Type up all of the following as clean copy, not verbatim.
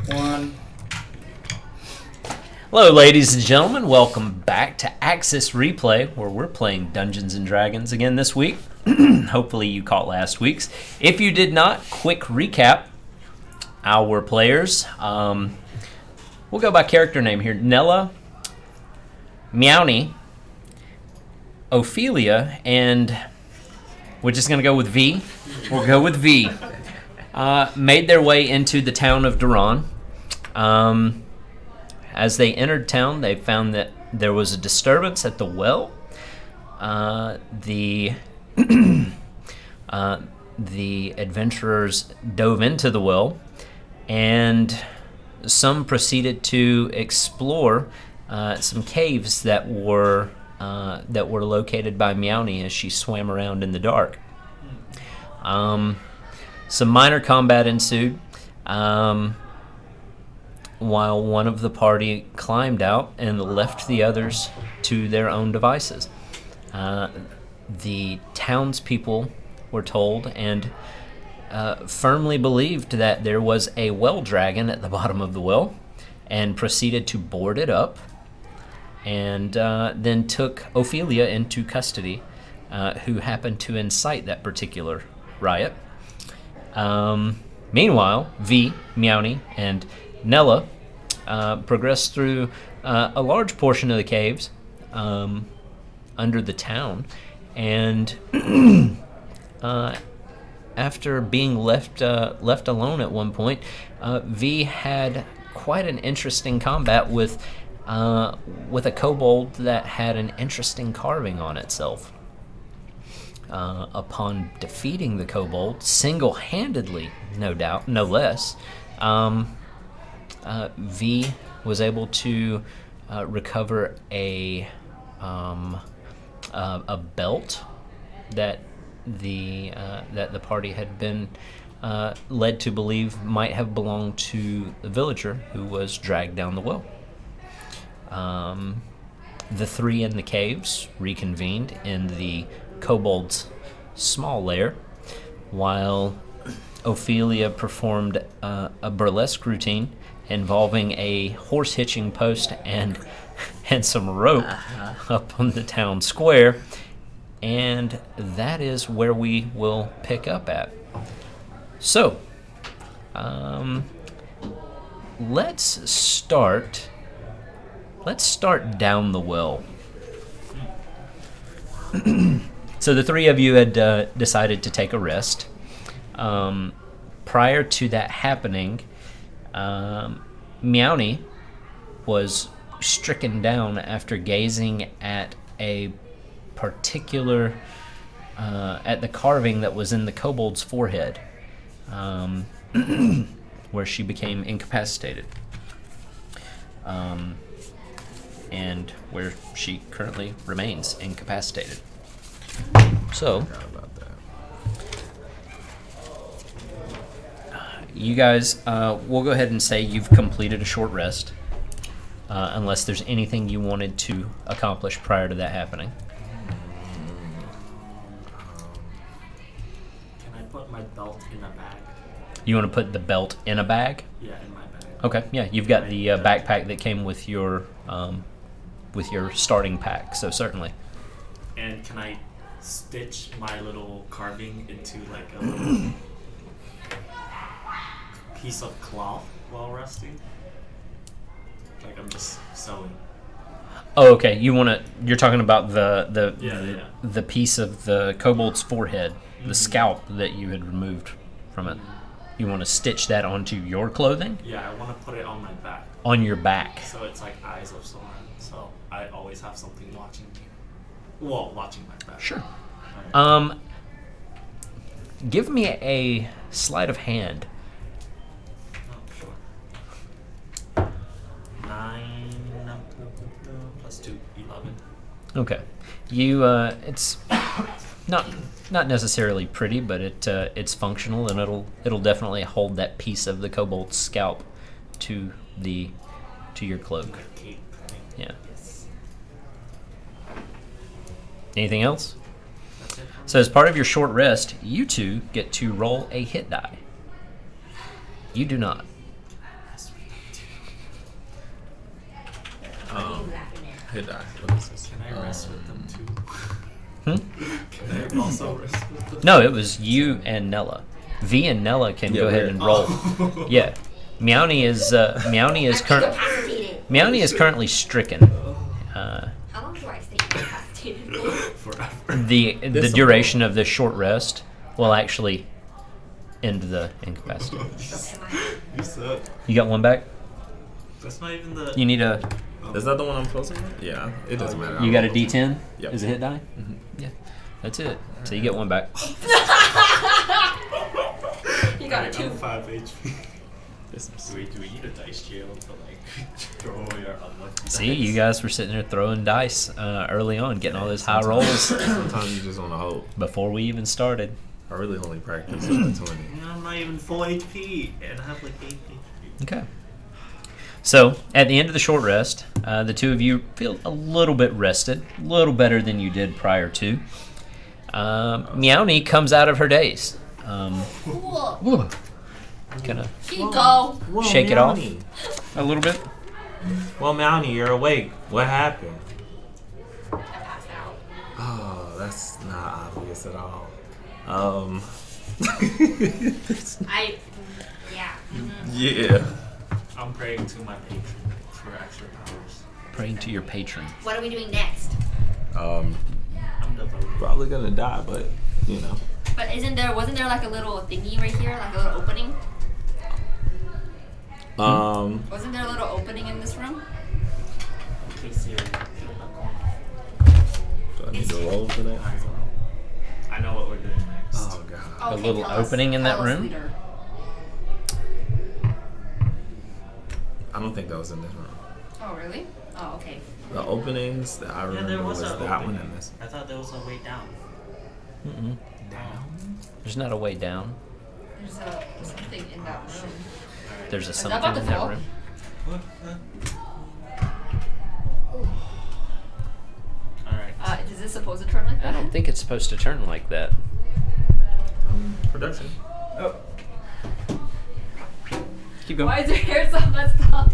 One. Hello, ladies and gentlemen. Welcome back to Axis Replay, where we're playing Dungeons & Dragons again this week. Hopefully you caught last week's. If you did not, quick recap. Our players. We'll go by character name here. Nella, Meowny, Ophelia, and we're just going to go with V. We'll go with V. Made their way into the town of Duran. As they entered town, they found that there was a disturbance at the well. The adventurers dove into the well, and some proceeded to explore some caves that were located by Meowny as she swam around in the dark. Some minor combat ensued. While one of the party climbed out and left the others to their own devices. The townspeople were told and firmly believed that there was a well dragon at the bottom of the well, and proceeded to board it up, and then took Ophelia into custody, who happened to incite that particular riot. Meanwhile, V, Meowny, and Nella progressed through a large portion of the caves under the town, and after being left alone at one point, V had quite an interesting combat with a kobold that had an interesting carving on itself. Upon defeating the kobold single-handedly, no doubt, no less, V was able to recover a belt that the party had been led to believe might have belonged to the villager who was dragged down the well. The three in the caves reconvened in the kobold's small lair, while Ophelia performed a burlesque routine involving a horse hitching post and some rope up on the town square, and that is where we will pick up at. So, let's start down the well. So the three of you had decided to take a rest. Prior to that happening, Meowny was stricken down after gazing at a particular at the carving that was in the kobold's forehead, where she became incapacitated, and where she currently remains incapacitated. So, you guys, we'll go ahead and say you've completed a short rest, unless there's anything you wanted to accomplish prior to that happening. Can I put my belt in a bag? You want to put the belt in a bag? Yeah, in my bag. Okay, yeah, you've got the backpack that came with your starting pack, so certainly. And can I stitch my little carving into like a little piece of cloth while resting? Like I'm just sewing. Oh, okay. You're talking about the Yeah. piece of the kobold's forehead, Mm-hmm. the scalp that you had removed from it. You want to stitch that onto your clothing? Yeah, I want to put it on my back. On your back. So it's like Eyes of Sauron. So I always have something watching me. Well, watching my back. Sure. Right. Give me a sleight of hand. Oh, sure. 9 plus 2, 11. Okay. You it's not necessarily pretty, but it's functional, and it'll definitely hold that piece of the kobold's scalp to your cloak. Cape thing. Yeah. Yes. Anything else? That's it. So as part of your short rest, you two get to roll a hit die. You do not. Sweet. Hit die. What is this? Can I rest with them too? Hmm? Can I also rest with them? No, it was you and Nella. V and Nella can go ahead and roll. Yeah, Meowny is currently stricken. How long do I stay incapacitated for? Forever. The duration of this short rest will actually end the incapacity. You suck. You got one back? That's not even the. You need a. Is that the one I'm closing with? Yeah, it doesn't matter. You got a D10? Yep. Is it hit die? Mm-hmm. Yeah, that's it. So you get one back. You got a 2. 5 HP. Wait, Do we need a dice jail to like throw away our unlucky See, dice? you guys were sitting there throwing dice early on, getting all those high rolls Sometimes you just want to hope. before we even started. I really only practice with 20. I'm not even full HP, and I have like 8 HP. Okay. So, at the end of the short rest, the two of you feel a little bit rested, a little better than you did prior to. Meowny comes out of her daze. Cool. Kind Here you go. Whoa, Shake it off. Meowny. of a little bit. Well, Meowny, you're awake. What happened? I passed out. Oh, that's not obvious at all. Yeah. Yeah. I'm praying to my patron for extra powers. Praying to your patron. What are we doing next? I'm devoted. Probably gonna die, but you know. But wasn't there like a little thingy right here, like a little opening? Wasn't there a little opening in this room? Okay, Siri. Do I need to roll for that? I know what we're doing next. Oh god. A little tell us- opening in that tell us, room? leader. I don't think that was in this room. Oh, really? Oh, okay. The openings that I Yeah, remember there was was a that one opening. and this. I thought there was a way down. Mm-mm. Down? There's not a way down. There's something in that room. There's a that something about to in that fall? room. What? Alright. Is this supposed to turn like I that? don't think it's supposed to turn like that. Production. Oh. Keep going. Why is your hair so messed up?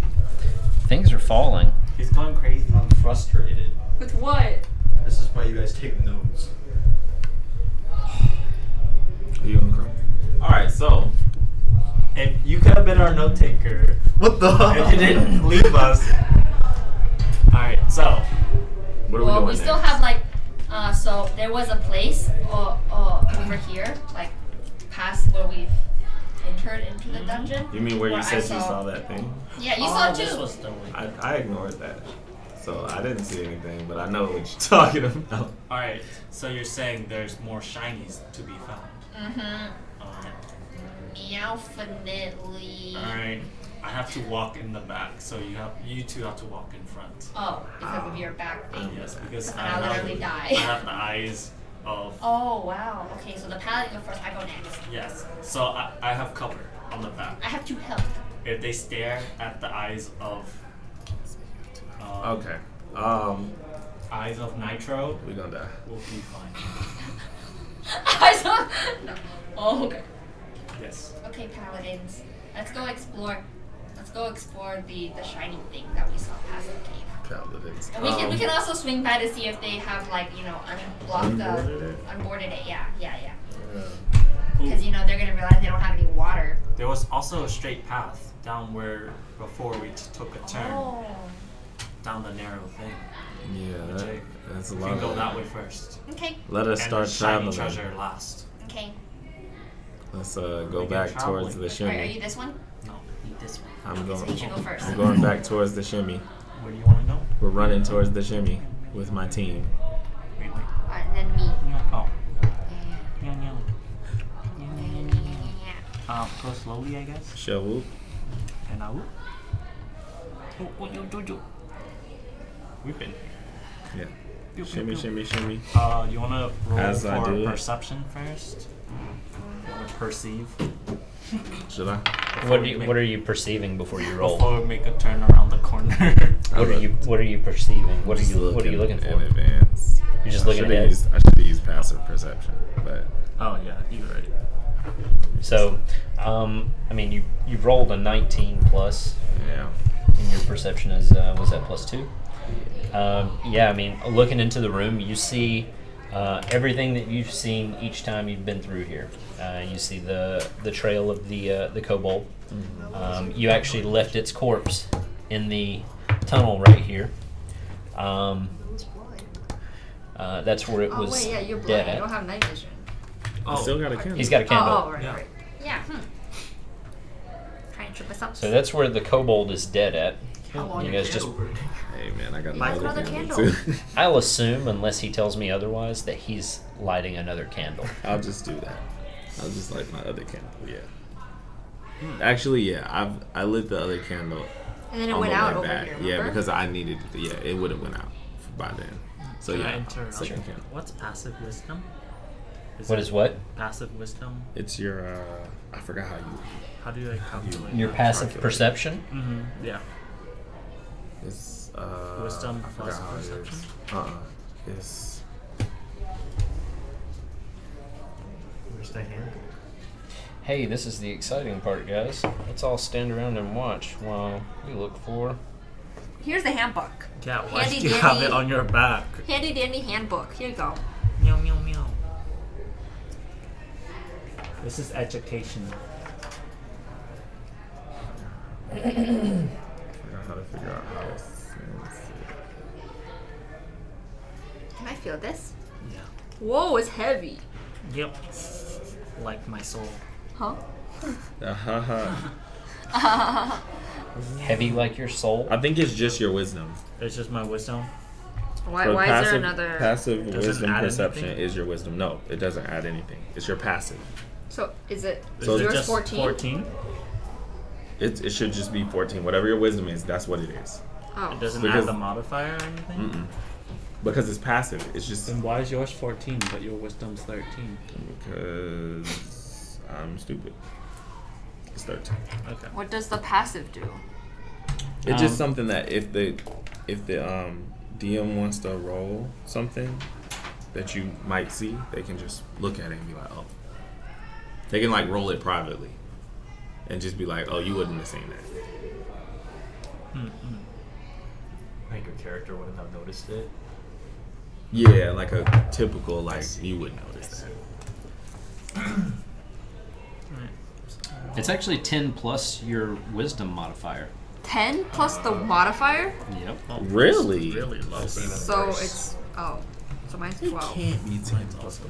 Things are falling. He's going crazy. I'm frustrated. With what? This is why you guys take notes. Are you gonna cry? Alright, so. If you could have been our note taker. What the? If you didn't leave us. Alright, so. What are we Well, doing we still next? have like, so there was a place over here, like past where we've entered into the dungeon. You mean where you I said you saw that thing? Yeah, you saw it This too. was the way. I ignored that. So I didn't see anything, but I know what you're talking about. Alright, so you're saying there's more shinies to be found. Mm-hmm. Alright. Meowfinitely. Alright. I have to walk in the back, so you two have to walk in front. Oh, because of your back thing. Yes, because And I I'll have, literally die. I have the eyes of Oh, wow. Okay, so the paladin go first, I go next. yes. So I have cover on the back. I have 2 health. If they stare at the eyes of Okay. eyes of Nitro, We're gonna die. we'll be fine. I saw. No. Oh, okay. Yes. Okay, paladins. Let's go explore. Let's go explore the shiny thing that we saw past the cave. Paladins. And we can also swing by to see if they have like unblocked unboarded it. Yeah. Because they're gonna realize they don't have any water. There was also a straight path down where before we took a turn Oh. down the narrow thing. Yeah, that's a We lot. can go Of, that way first. Okay. let us And start the shiny traveling. treasure last. Okay. Let's We go can back travel towards the like Are you shimmy. this one? No, this one. I'm So you should go going. first. I'm going back towards the shimmy. Where do you want to go? We're running towards the shimmy with my team. Wait. And then me. Oh. Yeah. Go slowly, I guess. Shovel. And I will. We've been here. Yeah. Shimmy, shimmy, shimmy. You want to roll As I for do. perception first? You want to perceive? Should I? What are you perceiving before you roll? Before we make a turn around the corner. What are you perceiving? What are you looking in for? advance? You're just I looking should've ahead. used- I should have used passive perception, but Oh yeah, you're right. So, you've rolled a 19 plus, yeah. and your perception is was that +2? Yeah, I mean, looking into the room, you see everything that you've seen each time you've been through here. You see the trail of the kobold. You actually left its corpse in the tunnel right here. That's where it was Oh wait, yeah, you're dead blind. You at. don't have night vision. Still got a candle. He's got a candle. Oh, right, Yeah. right. Yeah. Trying to trip us up. So that's where the kobold is dead at. How long You your guys just. candle burning? Hey man, I got Light another another candle candle. too. I'll assume, unless he tells me otherwise, that he's lighting another candle. I'll just do that. I'll just light my other candle. Yeah. Actually, yeah, I lit the other candle. And then it on went the out way over back. here. Yeah, remember? because I needed it. Yeah, it would have went out by then. So Can I yeah, interrupt? second candle. What's passive wisdom? What is what? Passive wisdom? It's your I forgot how you. How do I calculate Your that? passive calculate. perception? Mm-hmm. Yeah. It's Wisdom I forgot plus how it is. perception? It's Where's the hand? Hey, this is the exciting part, guys. Let's all stand around and watch while we look for. Here's the handbook. Yeah, why Handy do you have dandy. it on your back? Handy dandy handbook. Here you go. Meow, meow, meow. This is education. I forgot how to figure out how to sense it. Can I feel this? Yeah. Whoa, it's heavy. Yep. Like my soul. Huh? Heavy like your soul? I think it's just your wisdom. It's just my wisdom. Why, So why is passive, there another? passive Doesn't wisdom add perception anything? is your wisdom. No, it doesn't add anything. It's your passive. So is it So Is it yours just 14? 14? It should just be 14. Whatever your wisdom is, that's what it is. Oh. It doesn't Because- add the modifier or anything? Mm-mm. Because it's passive. It's just Then why is yours 14 but your wisdom's 13? because I'm stupid. It's 13. Okay. What does the passive do? It's just something that if the DM wants to roll something that you might see, they can just look at it and be like, oh. They can like roll it privately and just be like, oh, you wouldn't have seen that. Mm-mm. Like your character wouldn't have noticed it. Yeah, like a typical like you would notice that. It's actually 10 plus your wisdom modifier. 10 plus the modifier? Yep. Oh, Really? Really low. That's even So worse. it's so mine's 12. Can't be 10 plus the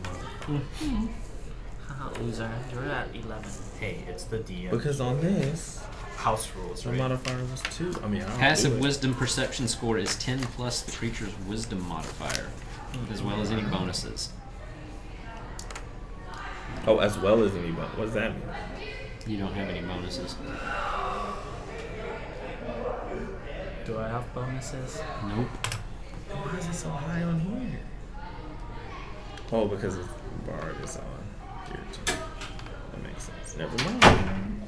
Haha, loser. You're at 11. Hey, it's the DM. because on this, house rules, the right? modifier was 2. I mean, I don't Passive do it. wisdom perception score is 10 plus the creature's wisdom modifier, as well as any bonuses. Oh, as well as any bonus. What does that mean? You don't have any bonuses. Do I have bonuses? Nope. Why is it so high on here? Oh, because it's bard is on here too. That makes sense. Never mind.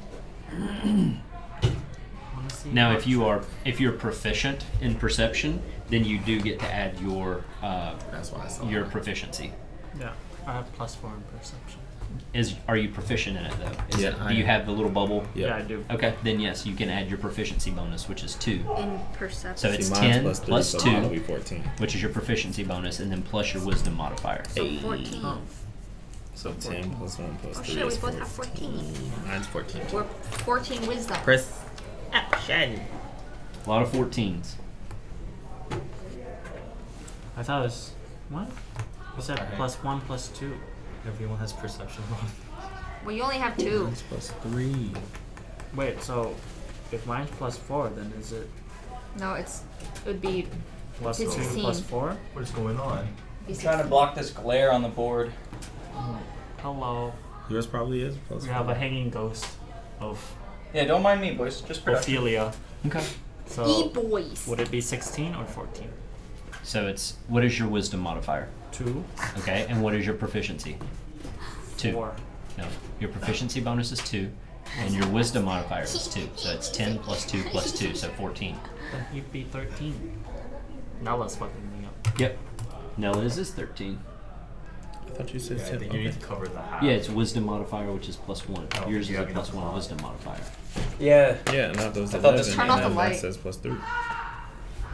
Wanna see Now, what- if you're proficient in perception, then you do get to add your That's why I saw your it. proficiency. Yeah, I have +4 in perception. Are you proficient in it though? Yeah, I Do you am. have the little bubble? Yep. Yeah, I do. Okay, then yes, you can add your proficiency bonus, which is 2. In perception. So it's See, mine's 10 plus 3, plus so 2. mine will be 14. Which is your proficiency bonus, and then plus your wisdom modifier. So 14. Oh. So 10 plus 1 plus Oh 3 shit, we is both have 14. 14. Mine's 14. We're 14 wisdom. Press action. A lot of 14s. I thought it was. What? You said Okay. +1 +2. Everyone has perception wrong. Well, you only have 2. Mine's plus 3. Wait, so if mine's +4, then is it No, it would be +2 It's 16. +4? What is going on? be Trying to block this glare on the board. Hello. Yours probably is plus We 4. have a hanging ghost of Yeah, don't mind me, boys. Just production. Ophelia. Okay. So E-boys. would it be 16 or 14? So it's what is your wisdom modifier? 2. Okay, and what is your proficiency? 2. 4. No, your proficiency bonus is 2, and your wisdom modifier is 2. So it's 10 plus 2 plus 2, so 14. Then you'd be 13. Now let's fucking me up. Yep. Nella's is 13. I thought you said Yeah, I 10. think you need to cover the half. Yeah, it's wisdom modifier, which is +1. Oh, Yours is you a have enough +1 slots. wisdom modifier. Yeah. Yeah, not those I 11. thought this- Turn off the and light. That says plus 3.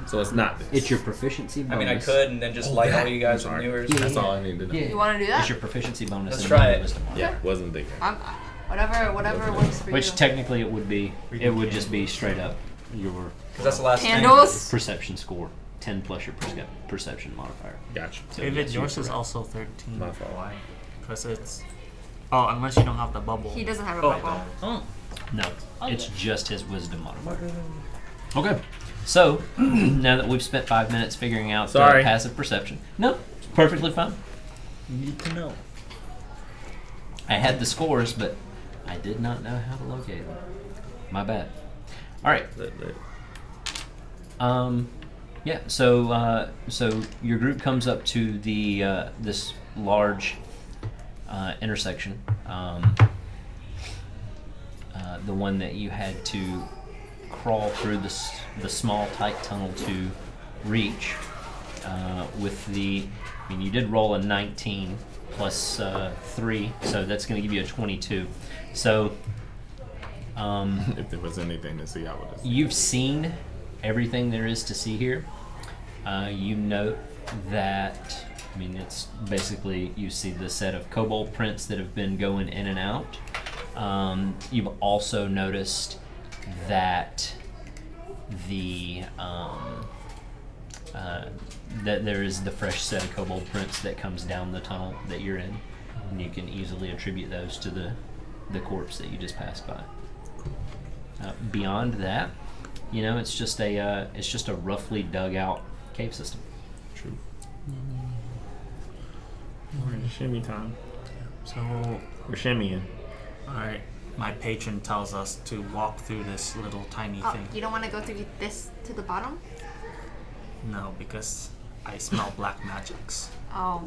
So it's not this. It's your proficiency bonus. I mean, I could and then just light all you guys with sorry. viewers. That's all I need to know. Yeah. You want to do that? It's your proficiency bonus. Let's and try your it. wisdom bonus. Yeah, wasn't thinking. Whatever works for Which you. technically it would be. It would just be straight up your Because that's the last Candles. perception score. 10 plus your perception modifier. Gotcha. So David, yes, yours you're is correct. also 13. My fault. Why? Because it's. Oh, unless you don't have the bubble. He doesn't have a Oh, bubble. oh. No, it's just his wisdom modifier. Okay. So, now that we've spent 5 minutes figuring out Sorry. passive perception. No, it's perfectly fine. You need to know. I had the scores, but I did not know how to locate them. My bad. All right. Yeah. So your group comes up to the this large intersection, the one that you had to crawl through the small tight tunnel to reach. With the, I mean, you did roll a 19 plus 3, so that's going to give you a 22. So. If there was anything to see, I would have. You've seen everything there is to see here. You note that, I mean, it's basically, you see the set of kobold prints that have been going in and out. You've also noticed that that there is the fresh set of kobold prints that comes down the tunnel that you're in, and you can easily attribute those to the corpse that you just passed by. Beyond that, you know, it's just a roughly dug out cave system. True. Alright, shimmy time. So, We're shimmying. alright, my patron tells us to walk through this little tiny Oh, thing. you don't want to go through this to the bottom? No, because I smell black magics. Oh,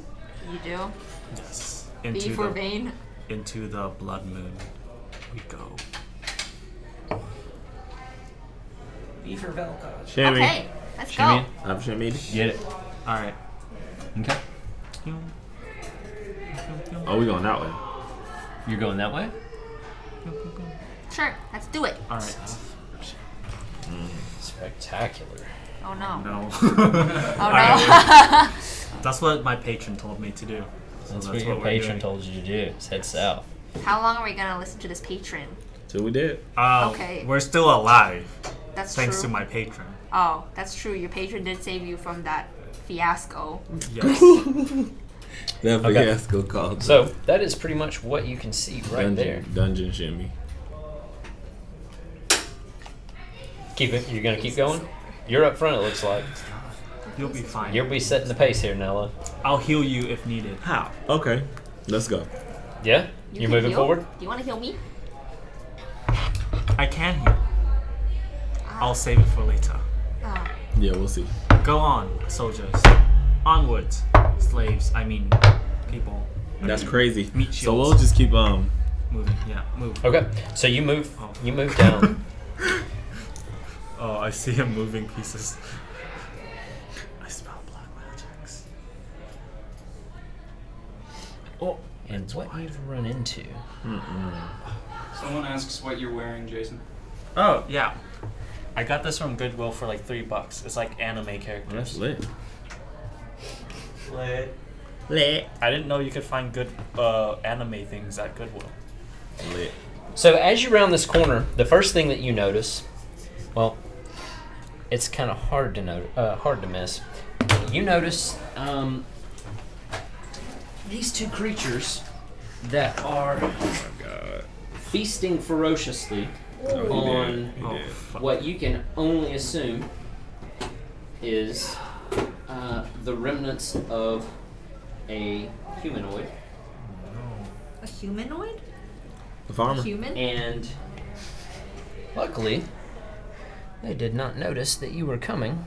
you do? Yes. B for vein? Into the blood moon we go. B for Velka. Shimmy. Okay, let's Shimmy. go. I've shimmied. Get it? Alright. Okay. Oh, we going that way. You're going that way? Sure, let's do it. Alright. Spectacular. Oh no. No. Oh no. That's what my patron told me to do. So That's what your we're patron doing. told you to do. Is head south. How long are we gonna listen to this patron? So we did. Okay. We're still alive. That's Thanks true. to my patron. Oh, that's true. Your patron did save you from that fiasco. Yes. That Okay. fiasco called. So that is pretty much what you can see right dungeon, there. Dungeon shimmy. Keep it. You're gonna keep going. You're up front. It looks like You'll be fine. you'll be setting the pace here, Nella. I'll heal you if needed. How? Okay. Let's go. Yeah. You You're can moving heal? forward. Do you want to heal me? I can heal. I'll save it for later. Oh. Yeah, we'll see. Go on, soldiers. Onwards, slaves. I mean, people. That's crazy. Meat So we'll shields. just keep Moving. Yeah, move. Okay. So you move. Oh. You move down. Oh, I see him moving pieces. I smell black magics. Oh, And what you've run into. Someone asks what you're wearing, Jason. oh yeah. I got this from Goodwill for like $3. It's like anime characters. That's lit. Lit. Lit. I didn't know you could find good anime things at Goodwill. Lit. So as you round this corner, the first thing that you notice, well, it's kind of hard to miss. You notice these two creatures that are Oh my god. feasting ferociously Oh, on he Oh, did. fuck. what you can only assume is the remnants of a humanoid. A humanoid? The farmer. Human? And luckily, they did not notice that you were coming.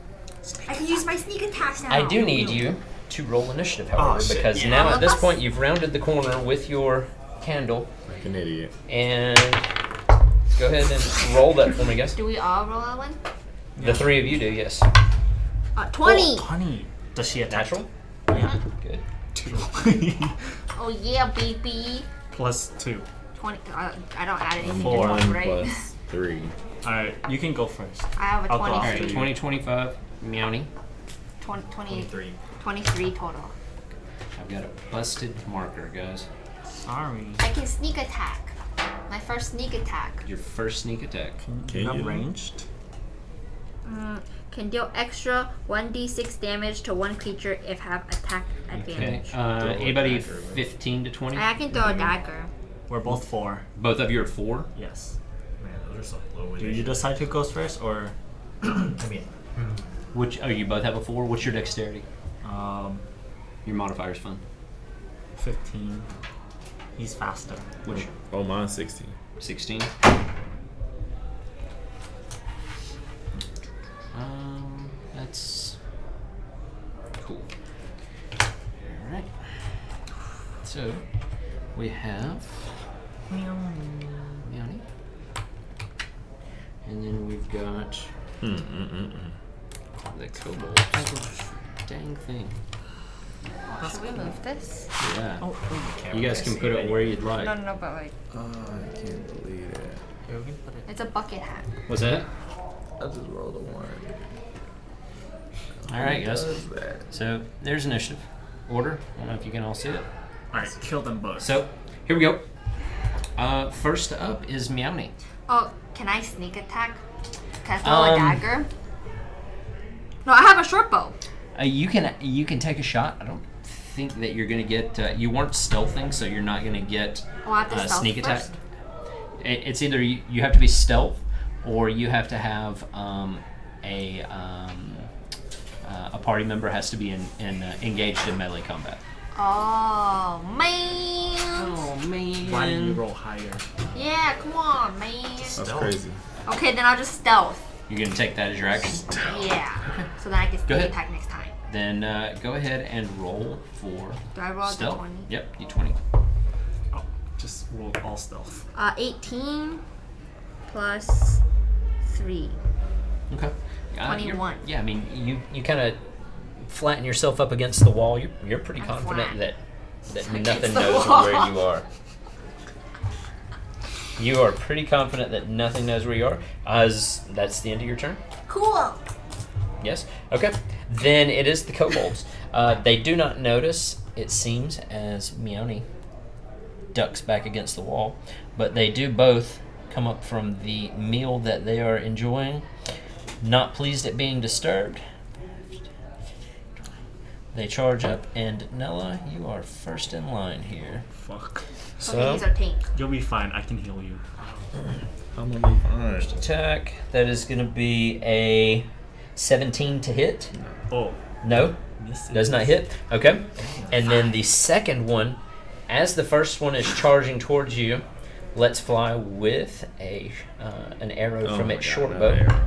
I can use my sneak attack now. I do need you to roll initiative, however, shit, because yeah. now All at of this us? point you've rounded the corner with your candle, Like an idiot. and go ahead and roll that for me, guys. Do we all roll that one? The three of you do, yes. 20. 20. Does she attack? Natural? Yeah. Good. 2. Oh yeah, baby. Plus 2. 20. I don't add anything. Four. To 20, 1 right? plus 3. Alright, you can go first. I have a I'll go 23. after you. 20, 25. Meowny. 23 total. I've got a busted marker, guys. Sorry. I can sneak attack. My first sneak attack. Your first sneak attack. Can You have you? ranged? Can deal extra 1d6 damage to one creature if have attack Okay. advantage. Anybody dagger, right? 15 to 20? I can throw a dagger. We're both 4. Both of you are 4. Yes. Man, those are some low Do you decide who goes first, or I mean, Which? Oh, you both have a 4. What's your dexterity? um, Your modifier's fun. 15? He's faster. Which? Oh, mine's 16. 16. That's cool. All right. So we have Meowny, and then we've got the kobold. Dang thing. Oh, should we move this? Yeah. Oh, You guys can put it where you'd like. No, but like, Oh, I can't believe it. yeah, we can put it. it's a bucket hat. What's that? I just rolled a 1. All right, guys. What is that? So there's initiative. Order. I don't know if you can all see it. Alright, kill them both. So here we go. First up is Meowny. Oh, can I sneak attack? Can I throw a dagger? No, I have a short bow. You can take a shot. I don't think that you're gonna get. You weren't stealthing, so you're not gonna get Oh, I have to stealth sneak attack. first? It's either you have to be stealth, or you have to have a party member has to be engaged in melee combat. Oh, man. Oh man! Why didn't you roll higher? Yeah, come on, man. That's crazy. Okay, then I'll just stealth. You're gonna take that as your action. Yeah. So then I can sneak ahead. attack next time. Then go ahead and roll for Do I roll a stealth. d20? Yep, d20. Oh, just roll all stealth. 18 plus 3. Okay. 21. Yeah, I mean, you kind of flatten yourself up against the wall. You're pretty I'm confident flat. that Against nothing the knows wall. where you are. You are pretty confident that nothing knows where you are. As that's the end of your turn. Cool. Yes. Okay. Then it is the kobolds. They do not notice, it seems, as Meowny ducks back against the wall, but they do both come up from the meal that they are enjoying, not pleased at being disturbed. They charge up, and Nella, you are first in line here. Fuck. Okay, he's our tank. You'll be fine. I can heal you. I'm gonna be fine. Attack. That is going to be a 17 to hit. Oh, No, misses. does not hit. Okay. And then the second one, as the first one is charging towards you, let's fly with an arrow Oh from my its God, short that bow. arrow.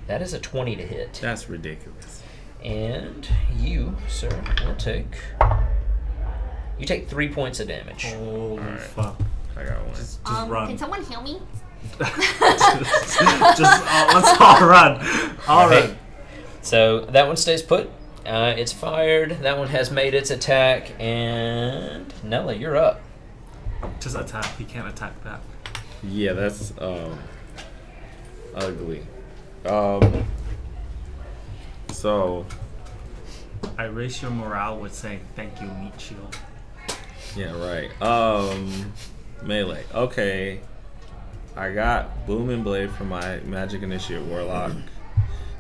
That is a 20 to hit. That's ridiculous. And you, sir, will take... You take 3 points of damage. Holy Alright. fuck. I got one. Just run. Can someone heal me? Let's all run. All Okay. run. So that one stays put. It's fired. That one has made its attack. And Nella, you're up. Just attack. He can't attack back. Yeah, that's ugly. So I raise your morale with saying thank you, meat shield. yeah, right. Melee. Okay. I got Booming Blade for my Magic Initiate Warlock.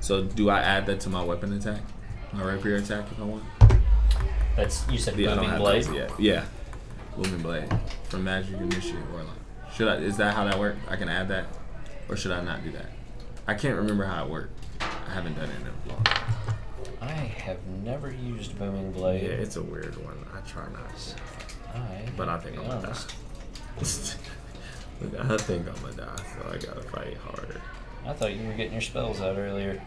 So do I add that to my weapon attack? My rapier attack if I want? That's you said Yeah, I don't booming have blade. those yet. Yeah. Booming Blade for Magic Initiate Warlock. Is that how that works? I can add that? Or should I not do that? I can't remember how it worked. I haven't done it in a long time. I have never used booming blade. Yeah, it's a weird one. I try not to. But I think I'm gonna die. I think I'm gonna die, so I gotta fight harder. I thought you were getting your spells out earlier.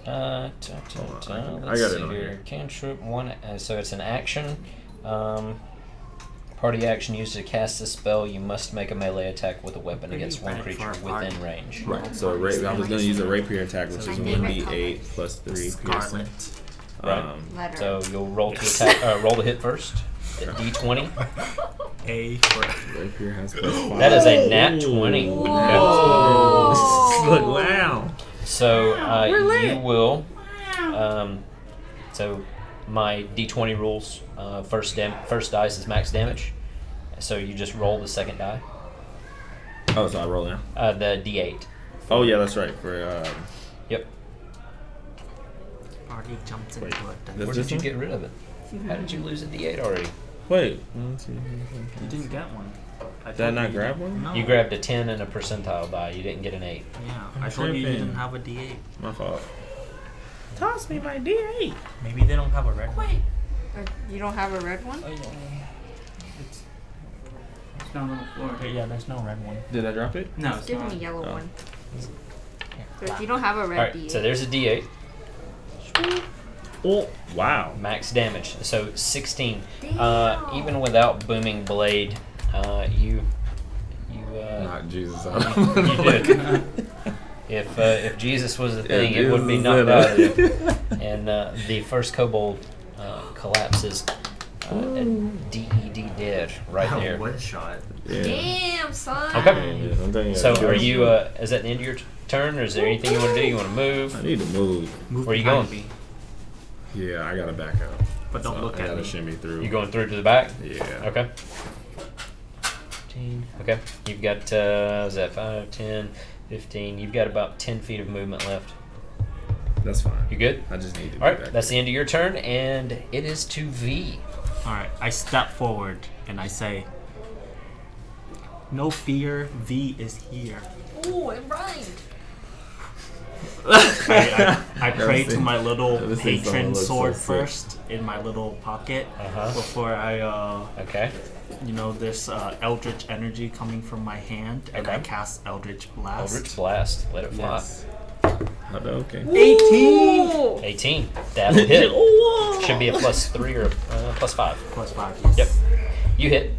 on, Let's I got it see on here. here. Cantrip one. So it's an action. Party action used to cast a spell. You must make a melee attack with a weapon Maybe against one back creature for our within party. range. Right. So I was gonna use a rapier attack, which is My favorite 1d8 plus 3 piercing. Scarlet. Right. Letter. So you'll roll to attack. Roll to hit first. D20. A for Rapier has plus 5. That is a nat 20. Whoa. Look, wow. So you will. So my D20 rules. First dice is max damage. So you just roll the second die. Oh, so I roll now. The D8. Oh yeah, that's right. For Yep. Already jumped into Wait, it. that's Where this did you one? get rid of it? How did you lose a D8 already? Wait. You didn't get one. Did I not grab one? No. You grabbed a 10 and a percentile die. You didn't get an 8. Yeah, I told you you didn't have a D8. My fault. Toss me my D8. Maybe they don't have a red one. You don't have a red one? It's down on the floor. Okay, yeah, there's no red one. Did I drop it? No, it's Give me not. a yellow Oh. one. So you don't have a red Alright, D8. so there's a D8. Oh wow. Max damage. So 16. Damn. Even without booming blade, you Knock Jesus you out. did. If Jesus was a thing, it would be Jesus knocked did out of it. you. And the first kobold collapses. DED dead right there. One shot. Yeah. Damn, son. Okay. Yeah, I'm telling you, So I are you? Is that the end of your turn, or is there anything you want to do? You want to move? I need to move. Move Where you behind going? me, Yeah, I gotta back up. but don't So look I at gotta me. shimmy through. You going through to the back? Yeah. Okay. 15. Okay. You've got is that 5, 10, 15? You've got about 10 feet of movement left. That's fine. You good? I just need to. All right. That's the end of your turn, and it is to V. Alright, I step forward and I say, "No fear, V is here." Ooh, it rhymed. I pray Never to seen- my little never seen someone patron look so sword sick. first in my little pocket Uh-huh. before I, Okay. there's eldritch energy coming from my hand, and I Okay. cast Eldritch Blast. Eldritch Blast. Let it fly. Yes. Okay. 18 18. That'll hit. Should be a +3 or +5. plus 5. Yes. Yep. You hit.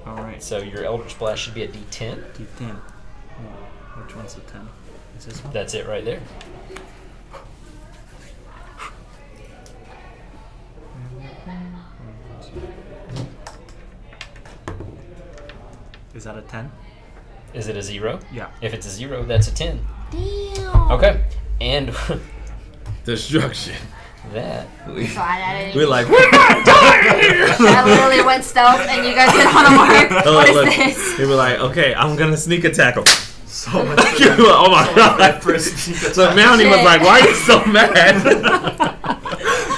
Alright, So your Eldritch Blast should be a D10. D10. Which one's the 10? Is this one? That's it right there. Is that a 10? Is it a 0? Yeah. If it's a 0, that's a 10. Damn. Okay. And Destruction. that. So I didn't. We're like, we're not dying here. I literally went stealth, and you guys did on a mark. What is this? They were like, okay, I'm gonna sneak attack him. So much. Oh my god. So Mountie was like, why are you so mad?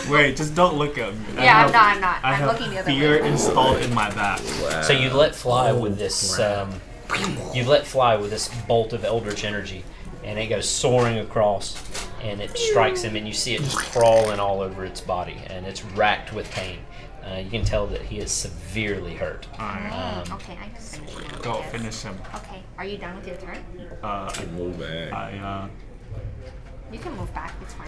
Wait, just don't look at me. Yeah, I'm not. I I'm have looking the other fear way. installed in my back. So you let fly with this. crap. You let fly with this bolt of eldritch energy, and it goes soaring across, and it strikes him, and you see it just crawling all over its body, and it's racked with pain. You can tell that he is severely hurt. Alright, Okay, I can finish now. go Yes. finish him. Okay, are you done with your turn? Move back. You can move back. It's fine.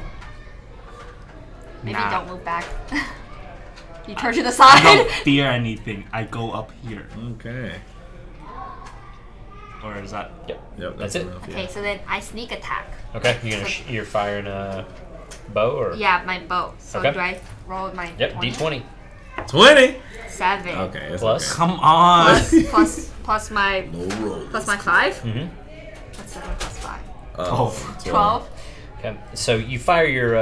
Maybe Nah. don't move back. You turn to the I side. don't fear anything. I go up here. Okay. Or is that? Yep. Yep, That's that's it. enough. Okay, Yeah. so then I sneak attack. Okay. You're firing a bow or? Yeah, my bow. So Okay. do I roll my Yep. 20? D20 20. 7. Okay. That's Plus? Okay. Come on! Plus my No roll. plus my 5. Mm-hmm. That's 7 plus 5. 12. Okay. So you fire your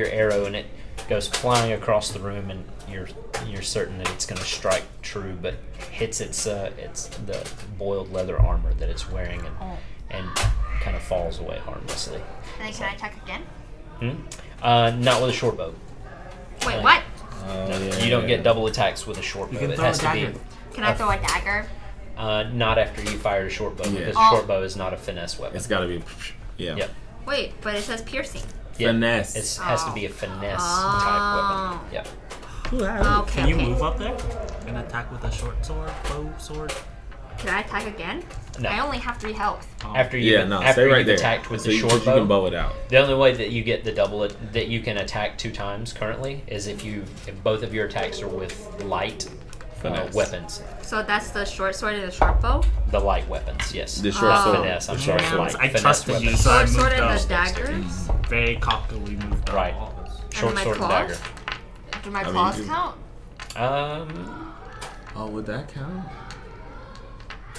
arrow, and it goes flying across the room, and you're certain that it's going to strike true, but hits it's the boiled leather armor that it's wearing, and kind of falls away harmlessly. And then can I attack again? Not with a short bow. Wait, what? You don't get double attacks with a short bow. You can It throw a has to be dagger. Can I throw a dagger? not after you fired a short bow, because Oh. a short bow is not a finesse weapon. It's gotta be. Yeah. Yep. Wait, but it says piercing. Yeah, Finesse. It has to be a finesse Oh. type weapon. Yep. Okay. Can you okay. move up there and attack with a short sword, bow sword? Can I attack again? No. I only have 3 health. After you Yeah. No. after Stay right you've there. attacked with So the you- short You can bow, bow it out. the only way that you get the double that you can attack 2 times currently is if both of your attacks are with light Finesse. weapons. So that's the short sword and the short bow? The light weapons, yes. The short Not sword. finesse. I'm The sorry, short light. sword. I finesse trusted you, weapons. so I Short sword moved and up. the daggers? Very cockily moved up. Right. Short my sword and claws? dagger. Do my mean, claws you- count? Oh, would that count?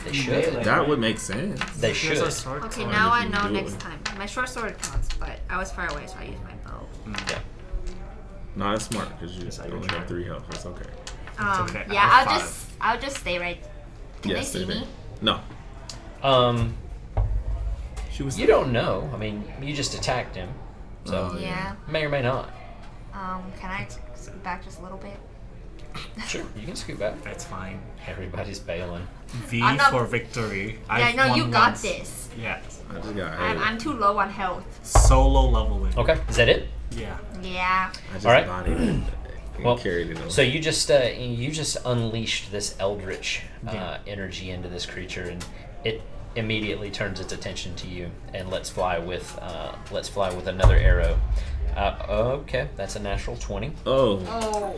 They should. That would make sense. They He has a should. sword Okay, sword. now I you know do next it. time. My short sword counts, but I was far away, so I used my bow. Yeah. No, it's smart because you Is that your only turn? have 3 health. That's okay. okay. Yeah, I have I'll just stay right. Can Yeah, they stay see there. me? No. She was. You don't know. I mean, you just attacked him, so Oh, Yeah. may or may not. Can I scoot back just a little bit? Sure, you can scoot back. That's fine. Everybody's bailing. V I'm not- for victory. Yeah, I've no, won you got once. this. Yes. I just got I'm too low on health. Solo leveling. Okay, is that it? Yeah. Yeah. I just All right. bodied it and Well, carried it over. So you just unleashed this eldritch energy into this creature, and it immediately turns its attention to you and lets fly with another arrow. Okay, that's a natural 20. Oh, Oh.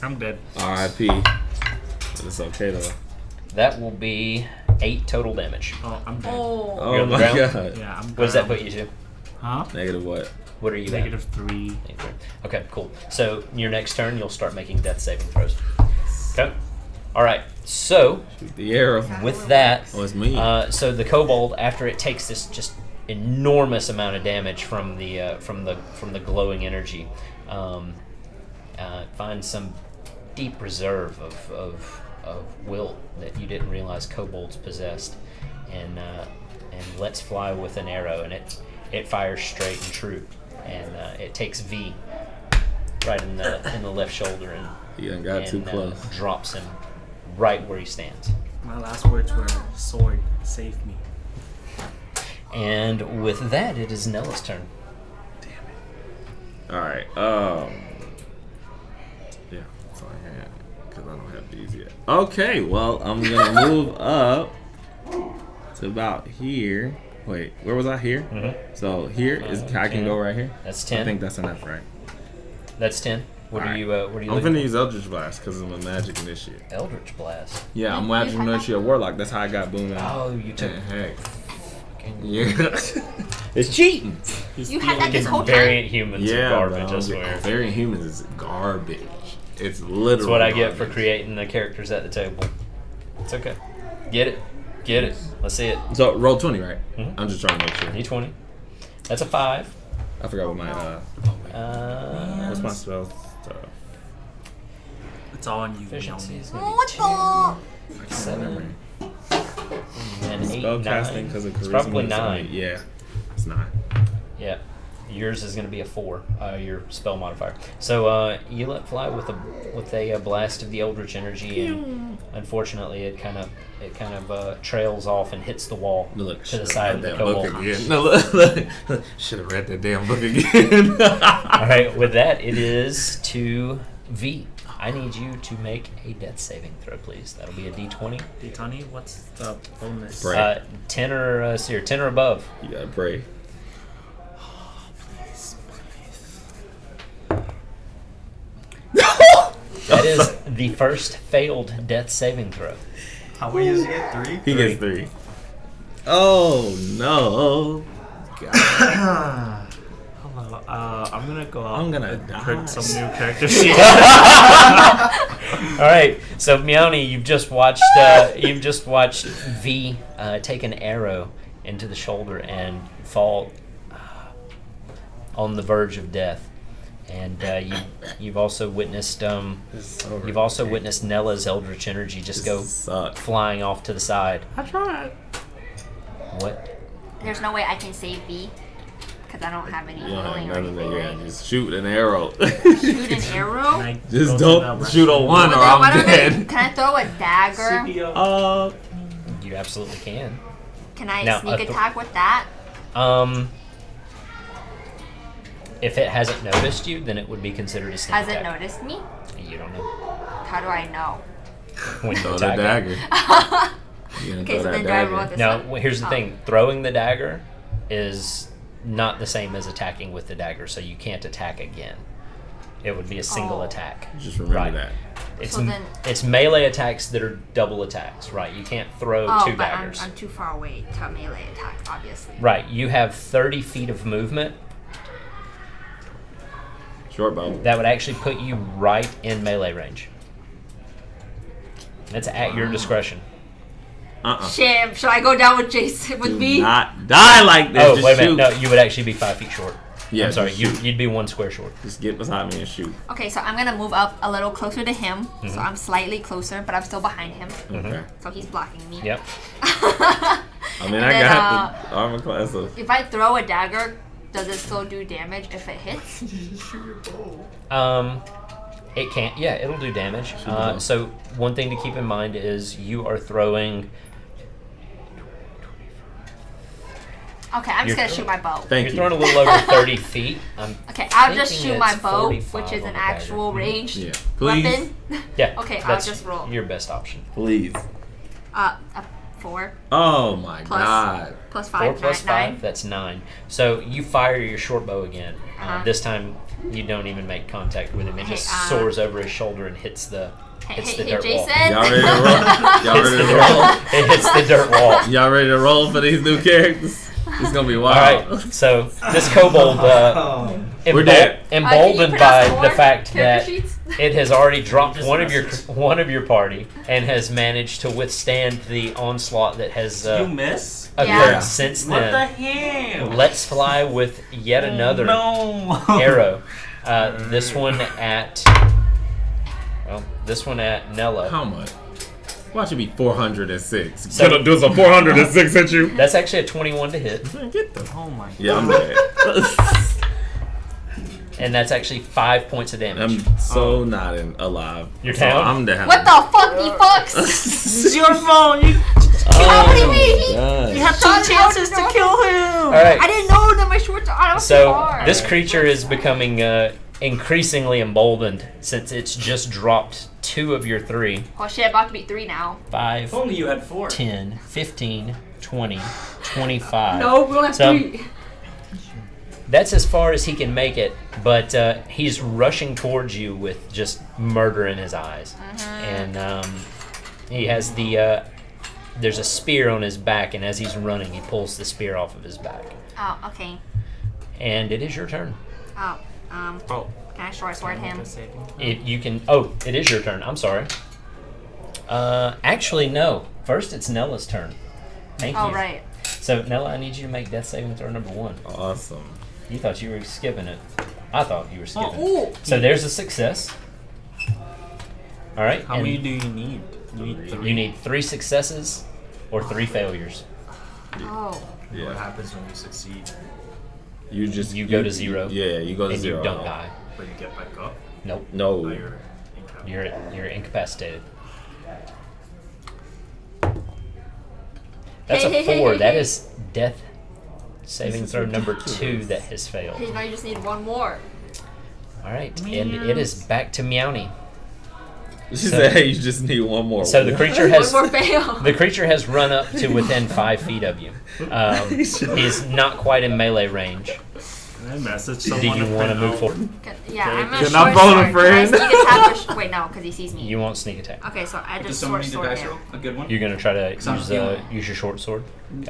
I'm dead. R.I.P. But it's okay though. That will be 8 total damage. Oh, I'm dead. Oh. Oh You're on the my ground? god. Yeah, I'm What does that down. put you to? Huh? Negative what? What are you Negative 3. at? Okay, cool. So your next turn, you'll start making death saving throws. Okay. All right. So Shoot the arrow. with that, Oh, it's me. so the kobold, after it takes this just enormous amount of damage from the glowing energy, finds some deep reserve of will that you didn't realize kobolds possessed, and lets fly with an arrow, and it fires straight and true, and it takes V right in the left shoulder, and He done got too close. drops him right where he stands. My last words were, sword, save me. And with that, it is Nella's turn. All right. Yeah, that's all I had because I don't have these yet. Okay, well I'm gonna move up to about here. Wait, where was I? Here. Mhm. So here is I can go right here. That's I 10. think that's enough, right? That's 10. What are Alright. you? What are you I'm looking finna use Eldritch Blast because I'm a magic initiate. for? Eldritch Blast. Yeah, I'm magic initiate warlock. That's how I got booming. Oh, you took. Heck. fucking- Yeah. It's cheating. You had that this whole time? Variant humans are Yeah, garbage, bro. I swear. Variant humans is garbage. It's literally. That's what I get for garbage. creating the characters at the table. It's okay. Get it. Get it. Let's see it. So roll 20, right? Mhm. I'm just trying to make sure. D20. That's a 5. I forgot what my what's my spell stuff. It's all on you, Efficiency is Naomi. gonna What be the? 2, two, 7, and 8, spell 9. casting because of charisma. It's probably is 9. only- Yeah, it's 9. Yeah. Yours is going to be a 4, your spell modifier. So you let fly with a blast of the eldritch energy, and unfortunately, it kind of trails off and hits the wall Look, to the should've side read of the that book kobold. again. No, look. Should have read that damn book again. All right, with that, it is to V. I need you to make a death saving throw, please. That'll be a D20. D20, what's the bonus? Right. 10 or 10 or above. You gotta pray. That is the first failed death saving throw. How many does he get? 3? He gets 3. Oh no. God. Hello, I'm gonna go out I'm gonna and die. print some new character sheets. All right, so Mioni, you've just watched V take an arrow into the shoulder and fall on the verge of death, and you've also witnessed This is over. you've also witnessed Nella's eldritch energy just go Suck. flying off to the side. I tried. What? There's no way I can save V because I don't have any You don't have healing or none of that. anything, Yeah, right? just shoot an arrow. Shoot an arrow? Can I Just go to don't that shoot a restroom? 1 or Well, then why I'm don't dead. Can I throw a dagger? CPO. You absolutely can. Can I Now, sneak th- attack with that? If it hasn't noticed you, then it would be considered a sneak Has it attack. noticed me? You don't know. How do I know? When you Throw the attack it. dagger. You gonna Okay, throw so that then do I roll dagger. this Now, one? here's the Oh. thing. Throwing the dagger is not the same as attacking with the dagger, so you can't attack again. It would be a single Oh. attack. Just remember Right. that. It's, So then- it's melee attacks that are double attacks, right? You can't throw Oh, two but daggers. I'm too far away to melee attack, obviously. Right, you have 30 feet of movement. Short bow. That would actually put you right in melee range. That's at your discretion. Shit, should I go down with Jason with Do me? not die like this. Oh, Just wait a minute. shoot. No, you would actually be 5 feet short. Yeah, I'm sorry. just shoot. You'd be 1 square short. Just get beside me and shoot. Okay, so I'm gonna move up a little closer to him. So I'm slightly closer, but I'm still behind him. Okay. So he's blocking me. Yep. I mean, I then, got the armor class of. If I throw a dagger, does it still do damage if it hits? It can't. Yeah, it'll do damage. the bow. So one thing to keep in mind is you are throwing. Okay, I'm just You're- gonna shoot my bow. Thank You're you. throwing a little over 30 feet. Okay, I'll just thinking shoot my it's bow, 45 which is on an the dagger. actual ranged Yeah. Please. weapon. Yeah. Okay, I'll that's just roll. your best option. Please. A 4 Oh my Plus- god. plus 4 5, plus 9. 5, that's 9. So you fire your short bow again. Uh-huh. This time you don't even make contact with him. It just Hey, soars over his shoulder and hits the Hey, hits the hey, dirt wall. Jason. Y'all ready to roll? Y'all Hits ready the to dirt- roll? It hits the dirt wall. Y'all ready to roll for these new characters? It's gonna be All wild. right. So this kobold, We're dead. emboldened by the fact that sheets? it has already dropped Just one messes. of your party and has managed to withstand the onslaught that has You miss? occurred Yeah. since What the then. hell? Let's fly with yet another No. arrow. This one at Nella. How much? Watch it be 406. So- Does a 406 hit you? That's actually a 21 to hit, Man, get the. Oh my Yeah, I'm god. dead. and that's actually 5 points of damage. I'm so not alive. You're so down? I'm down. What the fuck, you fucks? It's your phone. You What do you mean? God. have Shot two him out chances the to door. kill him. All right. I didn't know that my shorts are out So far. this creature is becoming increasingly emboldened since it's just dropped 2 of your 3. Oh shit, about to be 3 now. 5, If only you had 4. 10, 15, 20, 25. No, we only have So- 3. That's as far as he can make it, but he's rushing towards you with just murder in his eyes. And he has there's a spear on his back, and as he's running, he pulls the spear off of his back. Oh, okay. And it is your turn. Oh, Oh. can I short sword him? It is your turn. I'm sorry. Actually, no. First, it's Nella's turn. Thank you. Oh, right. So, Nella, I need you to make death saving throw number 1. Awesome. You thought you were skipping it. I thought you were skipping it. Ooh. So there's a success. All right. How and many do you need? You need 3. You need 3 successes or 3 failures. Oh. What Yeah. happens when you succeed? You go to 0. Yeah, you go to And 0. you don't die. But you get back up. Nope. No. Oh, you're incapacitated. You're incapacitated. That's Hey, a hey, 4. hey, That hey. is death saving This is throw number ridiculous. 2 that has failed. Hey, now you just need 1 more. All right. And it is back to Meowny. She So- said, "Hey, you just need one more." So the creature One has more fail. the creature has run up to within 5 feet of you. He's not quite in melee range. Can I message Do someone? you want to move out? forward? Yeah, I'm Can gonna I short phone a sword. Can I friend? sneak attack or wait, no, because he sees me. You want sneak attack. Okay, so I Does just someone short need a sword dice roll? him. A good one? You're gonna try to I'm healing. use your short sword.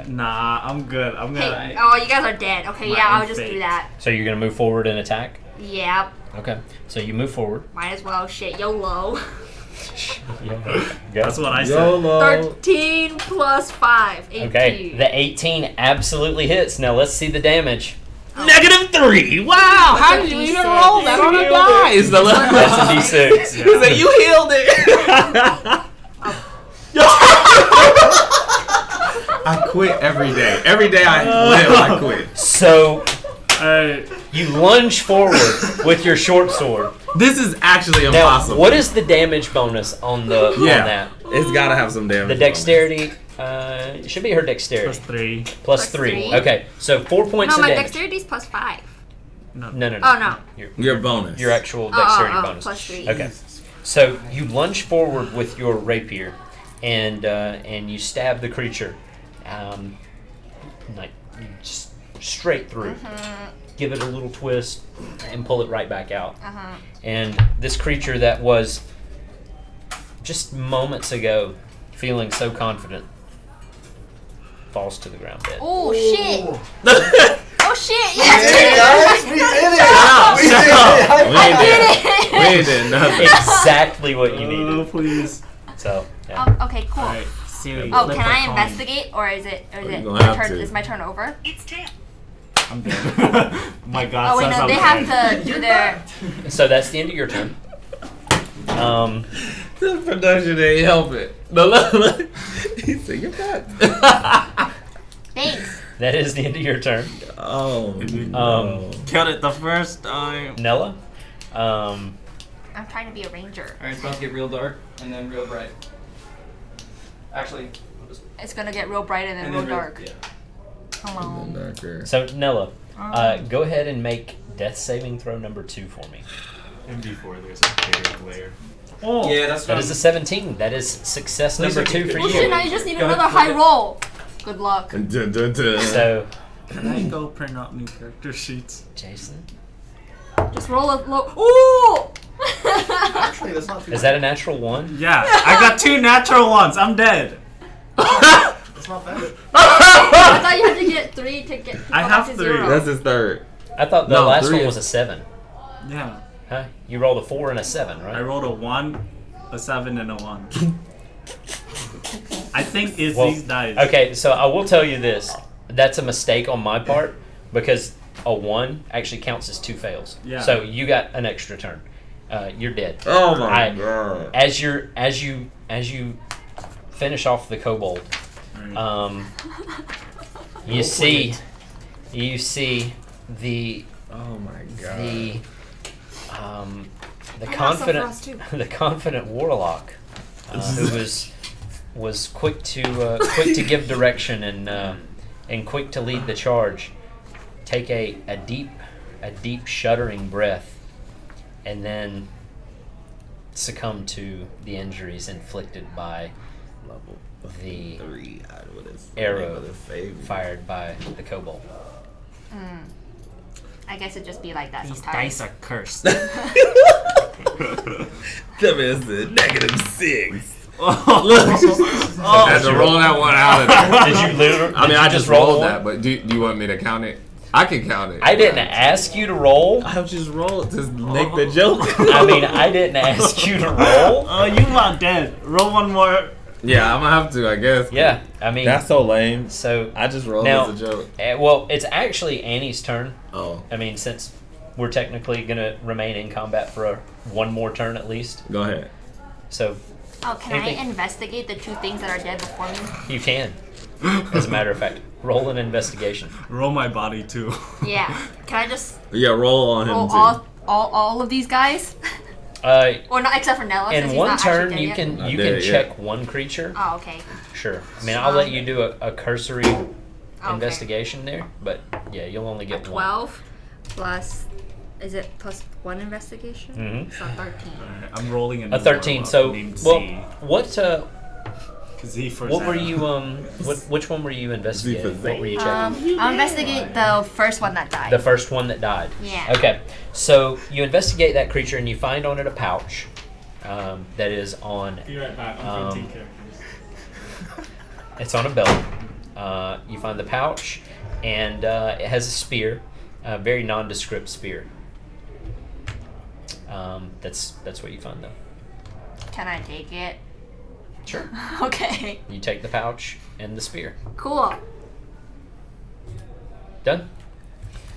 Nah, I'm good. I'm gonna. Hey, oh, you guys are dead. Okay, My yeah, I'll own just do fate. that. So you're gonna move forward and attack. Yep, Okay. So you move forward. might as well. Shit, YOLO. That's what I said. YOLO. 13 plus 5, 18. Okay. The 18 absolutely hits. Now let's see the damage. -3. Wow. How did you even roll that on a dice? That's a D6. He said you healed it. I quit every day. Every day I live, I quit. So Hey, you lunge forward with your short sword. This is actually Now, impossible. what is the damage bonus on the on Yeah, that? it's gotta have some damage. The dexterity it should be her dexterity. plus 3. Plus Plus 3. three. Okay, so 4 points No, of my damage. dexterity's plus 5. No, no, no. Oh, no. Your bonus. Your actual dexterity oh, bonus. plus 3. Okay, so you lunge forward with your rapier, and you stab the creature, like just straight through. Give it a little twist, and pull it right back out. And this creature that was just moments ago feeling so confident falls to the ground dead. Oh, shit. Oh, shit. Guys, Yes, we did it! We did it! We ain't did nothing. Exactly what you Oh, needed. please. So, yeah. Okay, cool. Alright. Siri. Oh, flip can a I coin. investigate, or is it? Or is You're it gonna my have turn? to. Is my turn over? I'm dead. My God Oh wait, says no, I'm they dead. have to do their. So that's the end of your turn. The production ain't help it. No, look. He said, "You're back." Thanks. That is the end of your turn. Oh, Killed it the first time. Nella. I'm trying to be a ranger. Alright, it's about to get real dark and then real bright. Actually, I'll just- It's gonna get real bright and then and real then dark. Yeah. Hello. darker. So Nella, go ahead and make death saving throw number 2 for me. And before there's a big layer. Oh, yeah, that's That is a 17. That is success At least number I can 2 for finish Oh you. shit! it. Now you just need Go ahead, another flip high it. roll. Good luck. Dun, dun, dun. So, Can I go print out new character sheets? Jason, Just roll a low. Ooh! Actually, that's not too is that a natural 1? Yeah, I got 2 natural ones. I'm dead. That's not bad. I thought you had to get 3 to get. I go have back to 3. 0. That's his third. I thought the No, last 3 one is- was a 7. Yeah. Huh? You rolled a 4 and a 7, right? I rolled a 1, a 7, and a 1. I think it's Well, these dice. Okay, so I will tell you this. That's a mistake on my part because a 1 actually counts as 2 fails. Yeah. So you got an extra turn. You're dead. Oh my I- god. As you finish off the kobold, Alright. you see the Oh my god. the the I got some for confident us, too. the confident warlock who was quick to give direction and quick to lead the charge. Take a deep shuddering breath, and then succumb to the injuries inflicted by Level the 3. What is arrow the favorite? fired by the kobold. I guess it'd just be like that These sometimes. dice are cursed. That man's a -6. Oh, Look, I had to roll that one out of there. Did you literally? I mean, I just roll rolled one? that, but do you want me to count it? I can count it. I didn't ask you to roll. I just rolled to make the joke. I mean, I didn't ask you to roll. oh, you not dead. Roll one more. Yeah, I'm gonna have to, I guess. Yeah, I mean, That's so lame. so. I just rolled Now- as a joke. Well, it's actually Annie's turn. Oh, I mean, since we're technically gonna remain in combat for one more turn at least, go ahead. so Oh, can Anything- I investigate the 2 things that are dead before me? you can. As a matter of fact, roll an investigation. Roll my body too. Yeah. Can I just Yeah, roll on him roll too. all of these guys? Uh, Or not, except for Nella. since in he's one not actually turn, dead you yet. can Not you dead can yet. check one creature. Oh, okay. Sure. I mean, I'll let you do a cursory Okay. investigation there, but yeah, you'll only get one. 12 plus. Is it plus 1 investigation? Mhm. So 13. Alright, I'm rolling A 13. So, named well, Z. what Z for what were Zeta. you which one were you investigating? What were you checking? I'll investigate the first one that died. The first one that died. Yeah. Okay, so you investigate that creature and you find on it a pouch that is on. Be right back. I'm Um, printing characters. It's on a belt. You find the pouch, and it has a spear, a very nondescript spear. That's what you find though. Can I take it? Sure. Okay. You take the pouch and the spear. Cool. Done.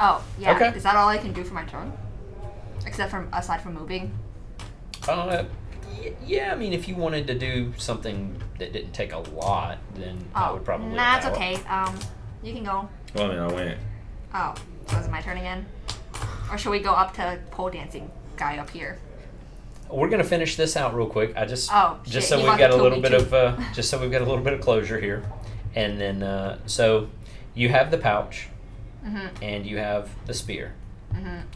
Oh, yeah. Okay. Is that all I can do for my turn? Except from aside from moving? Yeah, I mean, if you wanted to do something that didn't take a lot, then I would probably. Nah, it's allow it. okay. You can go. Well, I mean, I went. Oh, so is it my turn again? Or should we go up to pole dancing guy up here? We're gonna finish this out real quick. I just Oh, just shit, so you we've about got to a kill little me bit too. of just so we've got a little bit of closure here, and then so you have the pouch and you have the spear.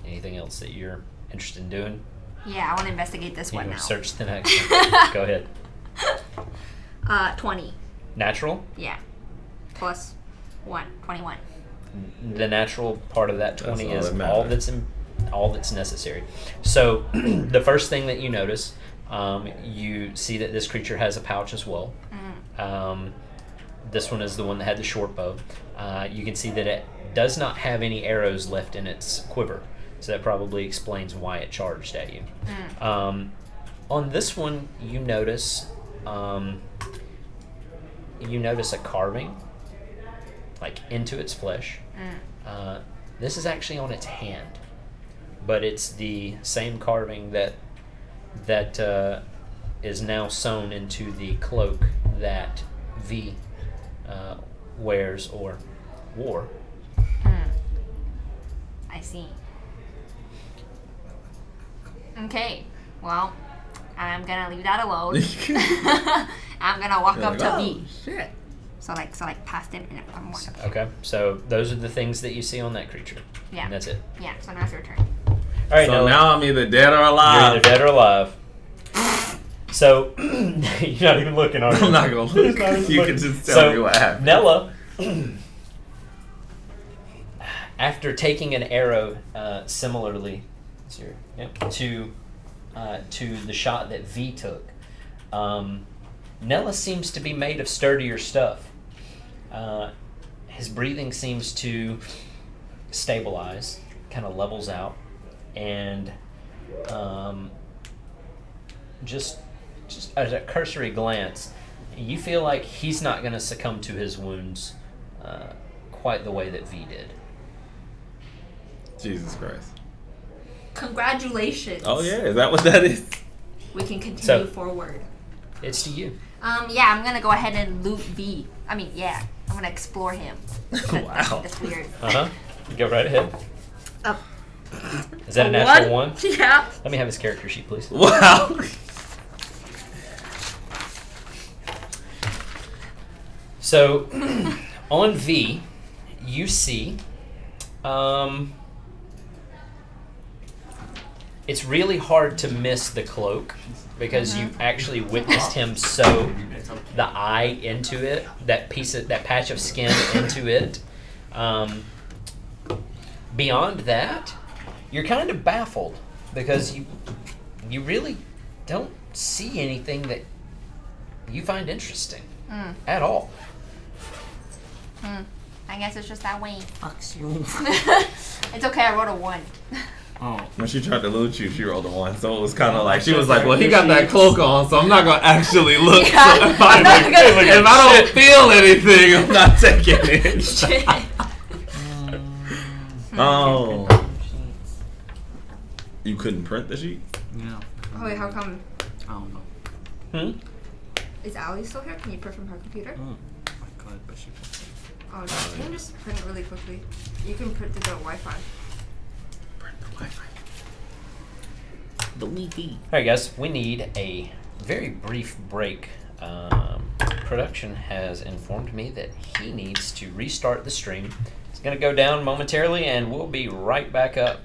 Anything else that you're interested in doing? Yeah, I want to investigate this You one can now. search the next one. Go ahead. 20. Natural. Yeah. Plus 1. 21. The natural part of that 20 all is that all matters. all that's necessary. So the first thing that you notice, you see that this creature has a pouch as well. This one is the one that had the short bow. You can see that it does not have any arrows left in its quiver, so that probably explains why it charged at you. On this one, you notice you notice a carving, like into its flesh. This is actually on its hand, but it's the same carving that is now sewn into the cloak that V wears or wore. I see. Okay, well, I'm gonna leave that alone. I'm gonna walk up to V. Shit. So like past him and I'm walking up. Okay, so those are the things that you see on that creature. Yeah. And that's it. Yeah. So now it's your turn. All right, So Noah, now I'm either dead or you're alive. either dead or alive. So you're not even looking, are you? I'm not gonna look. He's not even You looking. can just tell So, me what happened. Nella, after taking an arrow similarly to the shot that V took, Nella seems to be made of sturdier stuff. His breathing seems to stabilize, kind of levels out, and just at a cursory glance, you feel like he's not going to succumb to his wounds quite the way that V did. Jesus Christ. Congratulations. Oh yeah, is that what that is? We can continue So- forward. It's to you. Yeah, I'm gonna go ahead and loot V. I mean, yeah, I'm gonna explore him. Wow. That's weird. Go right ahead. Up. Is that a natural one? Yeah. Let me have his character sheet, please. Wow. So, on V, you see, it's really hard to miss the cloak because you actually witnessed him sew the eye into it, that patch of skin into it. Beyond that, you're kind of baffled because you really don't see anything that you find interesting at all. I guess it's just that way. Fucks you. It's okay, I rolled a 1. Oh. When she tried to loot you, she rolled a 1, so it was kind of like she was like, "Well, he got that cloak on, so I'm not gonna actually look. Yeah, so if, I'm not gonna- if I don't feel anything, I'm not taking it." Shit. Oh, you couldn't print the sheet? Yeah. Oh wait, how come? I don't know. Is Allie still here? Can you print from her computer? I could, but she can't. Oh, no. You can just print it really quickly. You can print through the Wi-Fi. Print the Wi-Fi. The Wi-Fi. All right, guys, we need a very brief break. Production has informed me that he needs to restart the stream. It's going to go down momentarily, and we'll be right back up